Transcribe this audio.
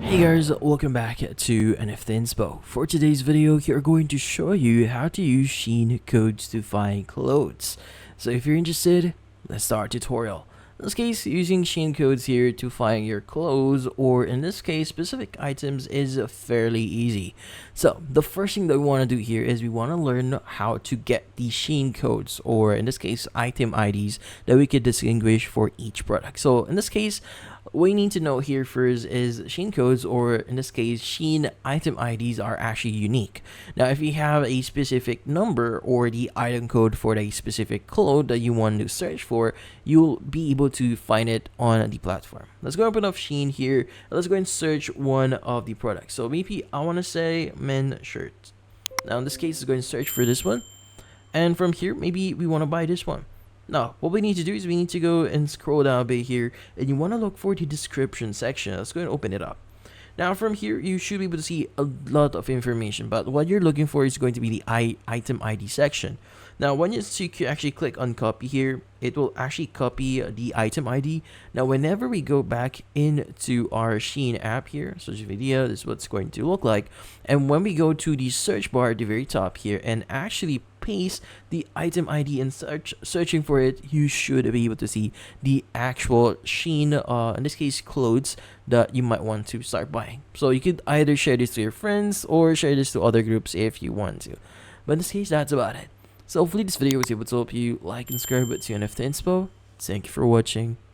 Hey guys, welcome back to NFT Inspo. For today's video, we are going to show you how to use SHEIN codes to find clothes. So if you're interested, let's start our tutorial. In this case, using SHEIN codes here to find your clothes, or in this case, specific items, is fairly easy. So the first thing that we want to do here is we want to learn how to get the SHEIN codes, or in this case, item IDs that we could distinguish for each product. So in this case, what you need to know here first is SHEIN codes, or in this case, SHEIN item IDs, are actually unique. Now, if you have a specific number or the item code for a specific clothes that you want to search for, you'll be able to find it on the platform. Let's go open up SHEIN here. Let's go and search one of the products. So maybe I want to say men shirt. Now, in this case, let's go and search for this one. And from here, maybe we want to buy this one. Now, what we need to do is we need to go and scroll down a bit here, and you want to look for the description section. Let's go and open it up. Now, from here, you should be able to see a lot of information, but what you're looking for is going to be the item ID section. Now, when you actually click on copy here, it will actually copy the item ID. Now, whenever we go back into our SHEIN app here, social media, this is what it's going to look like. And when we go to the search bar at the very top here and actually paste the item ID and searching for it, you should be able to see the actual SHEIN, in this case, clothes that you might want to start buying. So you could either share this to your friends or share this to other groups if you want to. But in this case, that's about it. So hopefully this video was able to help you. Like and subscribe to NFT Inspo. Thank you for watching.